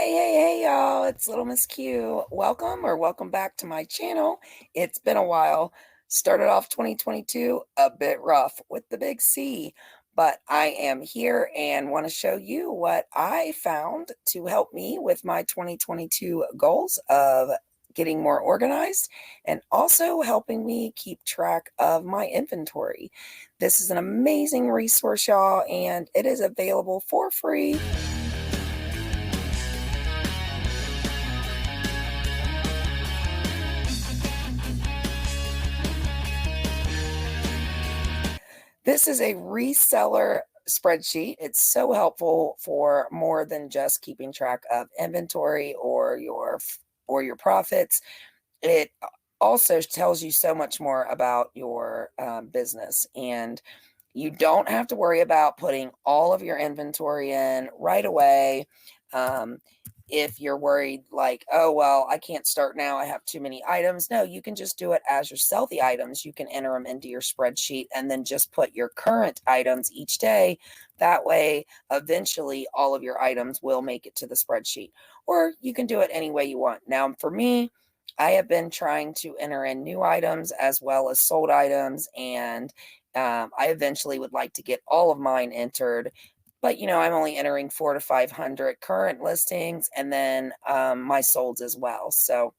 Hey, y'all. It's Little Miss Q. Welcome back to my channel. It's been a while. Started off 2022 a bit rough with the big C, but I am here and want to show you what I found to help me with my 2022 goals of getting more organized and also helping me keep track of my inventory. This is an amazing resource, y'all, and it is available for free. This is a reseller spreadsheet. It's so helpful for more than just keeping track of inventory or your profits. It also tells you so much more about your business, and you don't have to worry about putting all of your inventory in right away. If you're worried like, oh, well, I can't start now, I have too many items. No, you can just do it as you sell the items. You can enter them into your spreadsheet and then just put your current items each day. That way, eventually, all of your items will make it to the spreadsheet. Or you can do it any way you want. Now, for me, I have been trying to enter in new items as well as sold items, and I eventually would like to get all of mine entered. But, I'm only entering 400 to 500 current listings and then my solds as well. So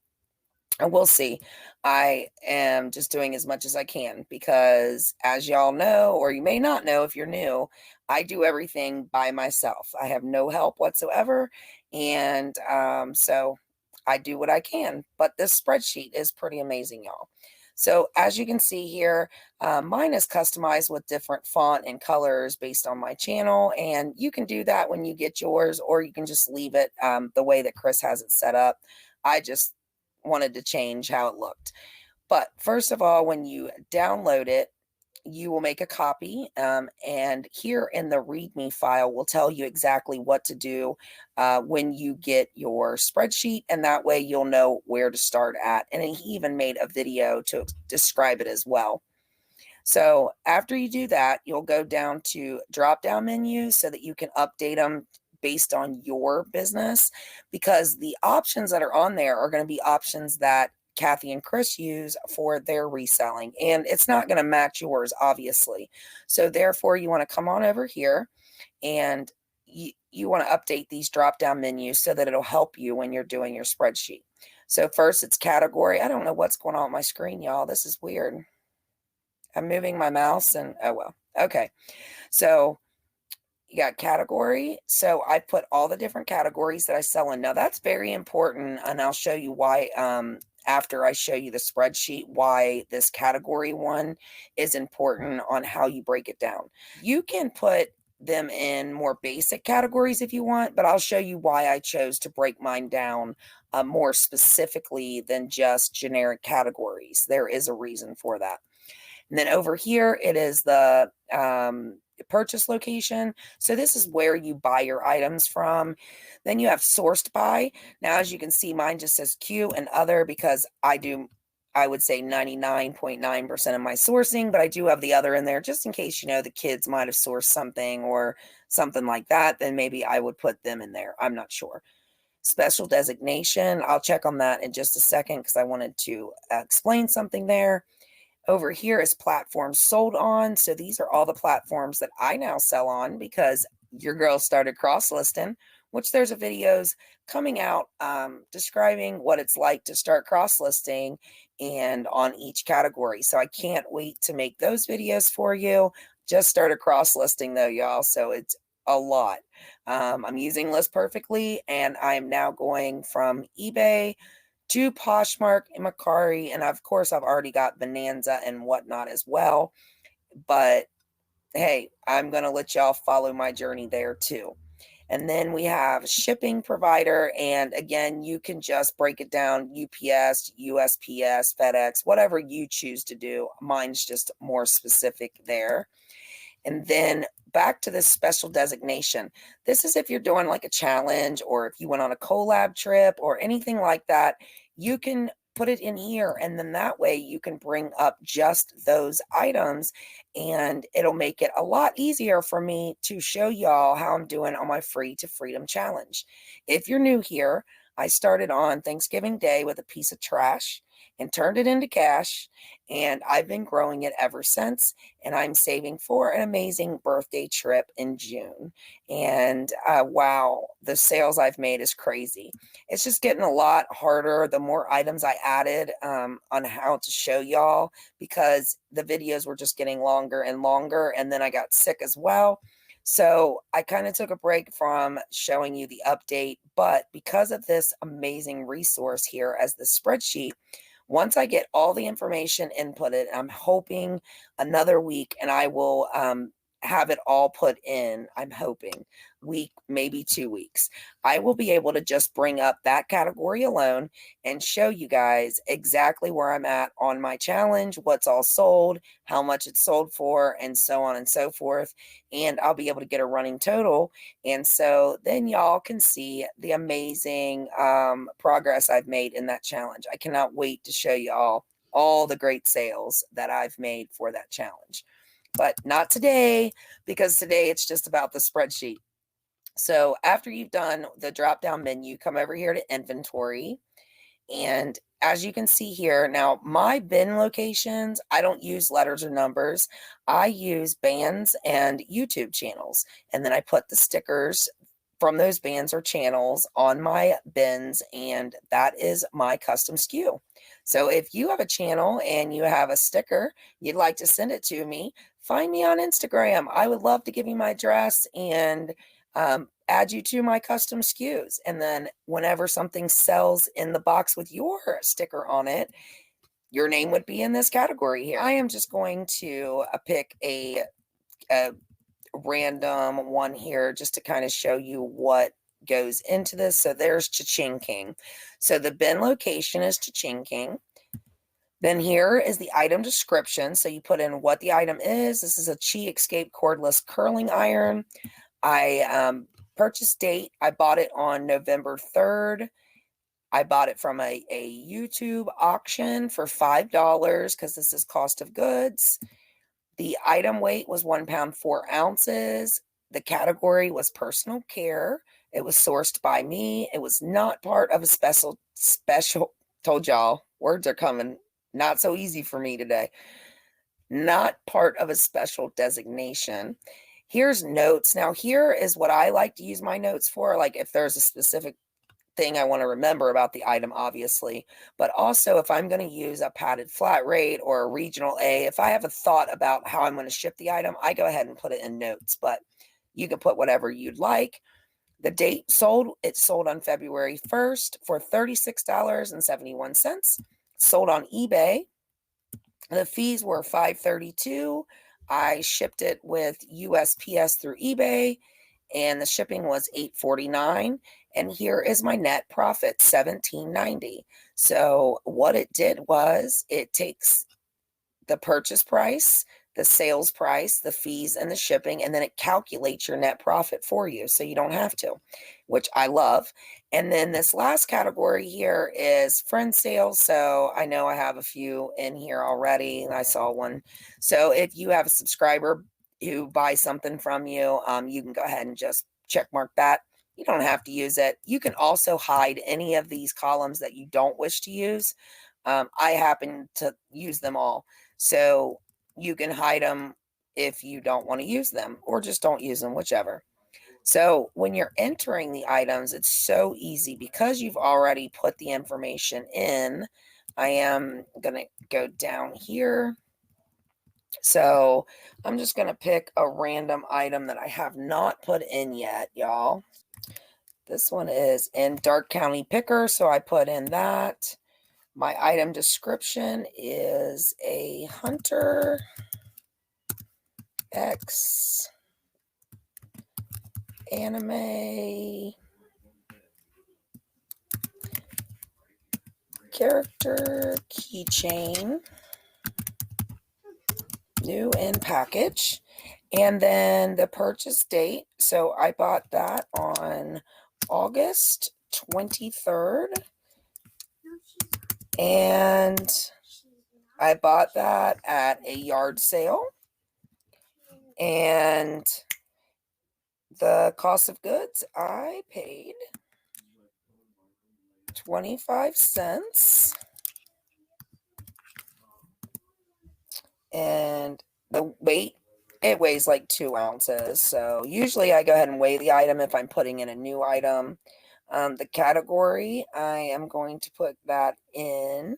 we'll see. I am just doing as much as I can because, as y'all know, or you may not know if you're new, I do everything by myself. I have no help whatsoever. And so I do what I can. But this spreadsheet is pretty amazing, y'all. So as you can see here, mine is customized with different font and colors based on my channel. And you can do that when you get yours, or you can just leave it the way that Chris has it set up. I just wanted to change how it looked. But first of all, when you download it, you will make a copy, and here in the README file will tell you exactly what to do when you get your spreadsheet, and that way you'll know where to start at. And he even made a video to describe it as well. So after you do that, you'll go down to drop-down menus so that you can update them based on your business, because the options that are on there are going to be options that Kathy and Chris use for their reselling, and it's not going to match yours, obviously. So therefore, you want to come on over here and you want to update these drop-down menus so that it'll help you when you're doing your spreadsheet. So first, it's category. I don't know what's going on with my screen, y'all. This is weird. I'm moving my mouse and oh well. Okay. So you got category. So I put all the different categories that I sell in. Now that's very important, and I'll show you why after I show you the spreadsheet, why this category one is important on how you break it down. You can put them in more basic categories if you want, but I'll show you why I chose to break mine down more specifically than just generic categories. There is a reason for that. And then over here, it is the purchase location. So this is where you buy your items from. Then you have sourced by. Now, as you can see, mine just says Q and other because I would say 99.9% of my sourcing, but I do have the other in there just in case, the kids might have sourced something or something like that. Then maybe I would put them in there. I'm not sure. Special designation. I'll check on that in just a second because I wanted to explain something there. Over here is platforms sold on. So these are all the platforms that I now sell on because your girl started cross-listing, which there's videos coming out describing what it's like to start cross-listing and on each category. So I can't wait to make those videos for you. Just started cross-listing though, y'all. So it's a lot. I'm using List Perfectly, and I'm now going from eBay to Poshmark and Mercari, and of course I've already got Bonanza and whatnot as well, but hey, I'm going to let y'all follow my journey there too. And then we have shipping provider, and again, you can just break it down: UPS, USPS, FedEx, whatever you choose to do. Mine's just more specific there. And then back to this special designation. This is if you're doing like a challenge, or if you went on a collab trip or anything like that, you can put it in here. And then that way you can bring up just those items, and it'll make it a lot easier for me to show y'all how I'm doing on my Free to Freedom Challenge. If you're new here, I started on Thanksgiving Day with a piece of trash and turned it into cash, and I've been growing it ever since, and I'm saving for an amazing birthday trip in June. And wow, the sales I've made is crazy. It's just getting a lot harder the more items I added on how to show y'all, because the videos were just getting longer and longer, and then I got sick as well. So I kind of took a break from showing you the update, but because of this amazing resource here as the spreadsheet, once I get all the information inputted, I'm hoping another week and I will have it all put in. I'm hoping week, maybe 2 weeks. I will be able to just bring up that category alone and show you guys exactly where I'm at on my challenge, what's all sold, how much it's sold for, and so on and so forth. And I'll be able to get a running total. And so then y'all can see the amazing progress I've made in that challenge. I cannot wait to show y'all all the great sales that I've made for that challenge. But not today, because today it's just about the spreadsheet. So after you've done the drop down menu, come over here to inventory. And as you can see here, now my bin locations, I don't use letters or numbers. I use bands and YouTube channels. And then I put the stickers from those bands or channels on my bins, and that is my custom SKU. So if you have a channel and you have a sticker, you'd like to send it to me, find me on Instagram. I would love to give you my address and add you to my custom SKUs. And then whenever something sells in the box with your sticker on it, your name would be in this category here. I am just going to pick a random one here just to kind of show you what goes into this. So there's Cha-Ching King. So the bin location is Cha-Ching King. Then here is the item description. So you put in what the item is. This is a Chi Escape cordless curling iron. I purchase date, I bought it on November 3rd. I bought it from a YouTube auction for $5 because this is cost of goods. The item weight was 1 pound 4 ounces. The category was personal care. It was sourced by me. It was not part of a special, told y'all, words are coming. Not so easy for me today. Not part of a special designation. Here's notes. Now here is what I like to use my notes for. Like if there's a specific thing I want to remember about the item, obviously, but also if I'm going to use a padded flat rate or a regional A, if I have a thought about how I'm going to ship the item, I go ahead and put it in notes, but you can put whatever you'd like. The date sold, it sold on February 1st for $36.71. Sold on eBay. The fees were $5.32. I shipped it with USPS through eBay, and the shipping was $8.49. And here is my net profit, $17.90. So what it did was it takes the purchase price, the sales price, the fees, and the shipping, and then it calculates your net profit for you so you don't have to, which I love. And then this last category here is friend sales. So I know I have a few in here already, and I saw one. So if you have a subscriber who buys something from you, you can go ahead and just check mark that. You don't have to use it. You can also hide any of these columns that you don't wish to use. I happen to use them all. So you can hide them if you don't want to use them, or just don't use them, whichever. So when you're entering the items, it's so easy because you've already put the information in. I am going to go down here. So I'm just going to pick a random item that I have not put in yet, y'all. This one is in Dark County Picker, so I put in that. My item description is a Hunter X anime character keychain, new in package. And then the purchase date, so I bought that on August 23rd. And I bought that at a yard sale. And the cost of goods, I paid 25 cents. And the weight, it weighs like 2 ounces. So usually I go ahead and weigh the item if I'm putting in a new item. The category, I am going to put that in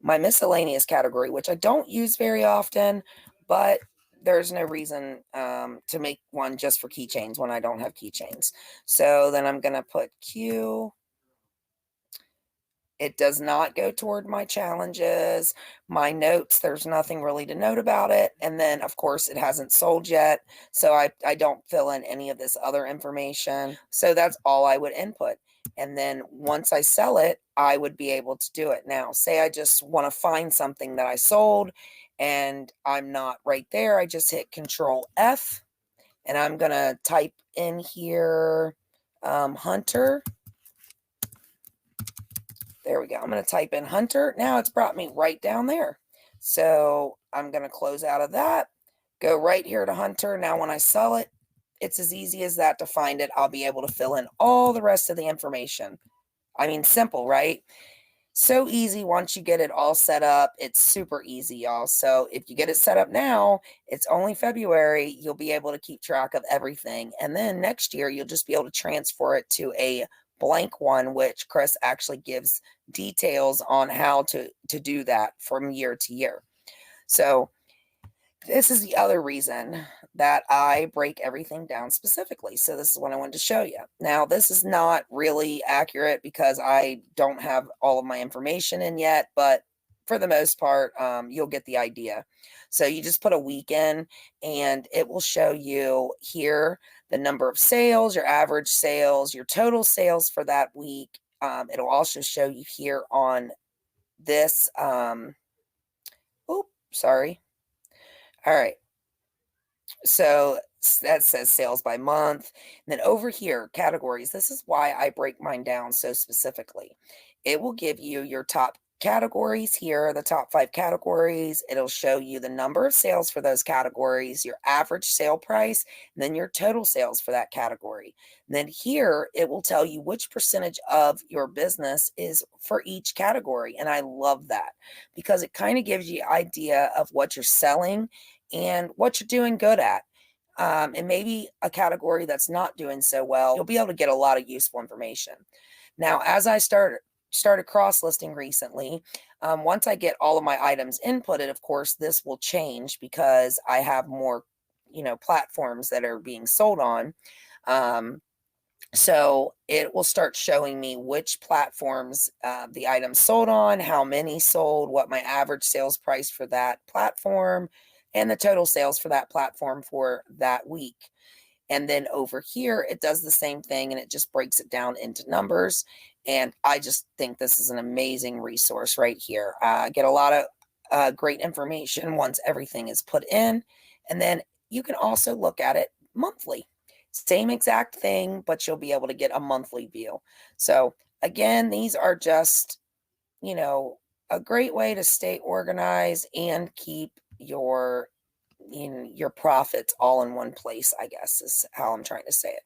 my miscellaneous category, which I don't use very often, but there's no reason to make one just for keychains when I don't have keychains. So then I'm going to put Q. It does not go toward my challenges, my notes. There's nothing really to note about it. And then, of course, it hasn't sold yet. So I don't fill in any of this other information. So that's all I would input. And then once I sell it, I would be able to do it. Now, say I just want to find something that I sold and I'm not right there. I just hit Control F and I'm going to type in here Hunter. There we go. I'm going to type in Hunter. Now it's brought me right down there. So I'm going to close out of that, go right here to Hunter. Now when I sell it, it's as easy as that to find it. I'll be able to fill in all the rest of the information. I mean, simple, right? So easy once you get it all set up. It's super easy, y'all. So if you get it set up now, it's only February. You'll be able to keep track of everything. And then next year, you'll just be able to transfer it to a blank one, which Chris actually gives details on how to do that from year to year. So this is the other reason that I break everything down specifically. So this is what I wanted to show you. Now, this is not really accurate because I don't have all of my information in yet, but for the most part, you'll get the idea. So you just put a week in and it will show you here the number of sales, your average sales, your total sales for that week. It'll also show you here on this. Sorry. All right. So that says sales by month. And then over here, categories. This is why I break mine down so specifically. It will give you your top categories here, the top 5 categories. It'll show you the number of sales for those categories, your average sale price, and then your total sales for that category. And then here, it will tell you which percentage of your business is for each category. And I love that because it kind of gives you an idea of what you're selling and what you're doing good at. And maybe a category that's not doing so well, you'll be able to get a lot of useful information. Now, as I started cross-listing recently, once I get all of my items inputted, of course, this will change because I have more, platforms that are being sold on. So it will start showing me which platforms the items sold on, how many sold, what my average sales price for that platform, and the total sales for that platform for that week. And then over here, it does the same thing and it just breaks it down into numbers. And I just think this is an amazing resource right here. Get a lot of great information once everything is put in. And then you can also look at it monthly. Same exact thing, but you'll be able to get a monthly view. So again, these are just, a great way to stay organized and keep your profits all in one place, I guess is how I'm trying to say it.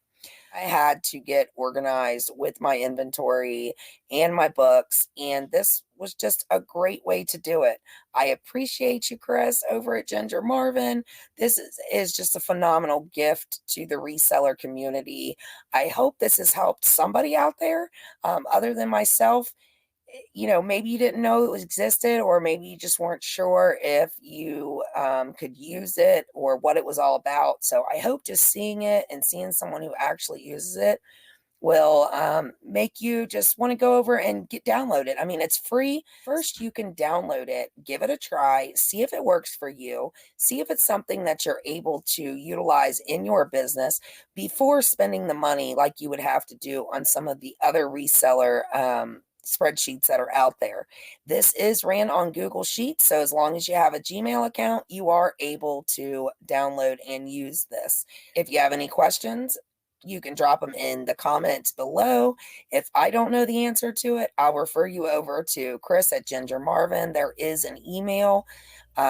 I had to get organized with my inventory and my books, and this was just a great way to do it. I appreciate you, Chris, over at Ginger Marvin. This is just a phenomenal gift to the reseller community. I hope this has helped somebody out there other than myself. Maybe you didn't know it existed, or maybe you just weren't sure if you could use it or what it was all about. So I hope just seeing it and seeing someone who actually uses it will make you just want to go over and download it. I mean, it's free. First, you can download it, give it a try, see if it works for you, see if it's something that you're able to utilize in your business before spending the money like you would have to do on some of the other reseller spreadsheets that are out there. This is ran on Google Sheets, so as long as you have a Gmail account, you are able to download and use this. If you have any questions, you can drop them in the comments below. If I don't know the answer to it, I'll refer you over to Chris at Ginger Marvin. There is an email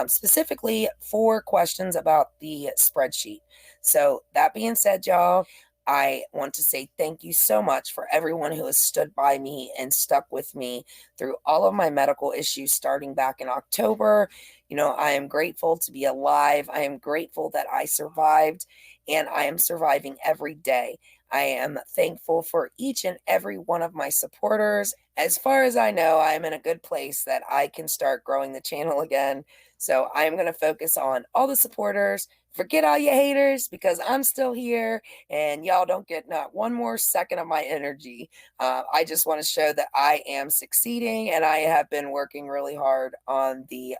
specifically for questions about the spreadsheet. So that being said, y'all, I want to say thank you so much for everyone who has stood by me and stuck with me through all of my medical issues starting back in October. You know, I am grateful to be alive. I am grateful that I survived, and I am surviving every day. I am thankful for each and every one of my supporters. As far as I know, I am in a good place that I can start growing the channel again. So I am going to focus on all the supporters. Forget all you haters, because I'm still here and y'all don't get not one more second of my energy. I just want to show that I am succeeding, and I have been working really hard on the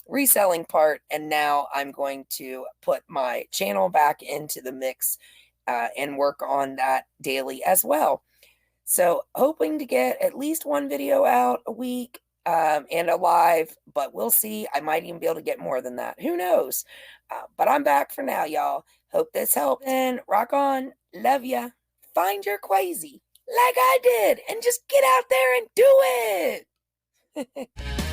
reselling part, and now I'm going to put my channel back into the mix and work on that daily as well. So hoping to get at least one video out a week and a live, but we'll see. I might even be able to get more than that. Who knows? But I'm back for now, y'all. Hope this helped, and rock on. Love ya. Find your QuaZY like I did, and just get out there and do it.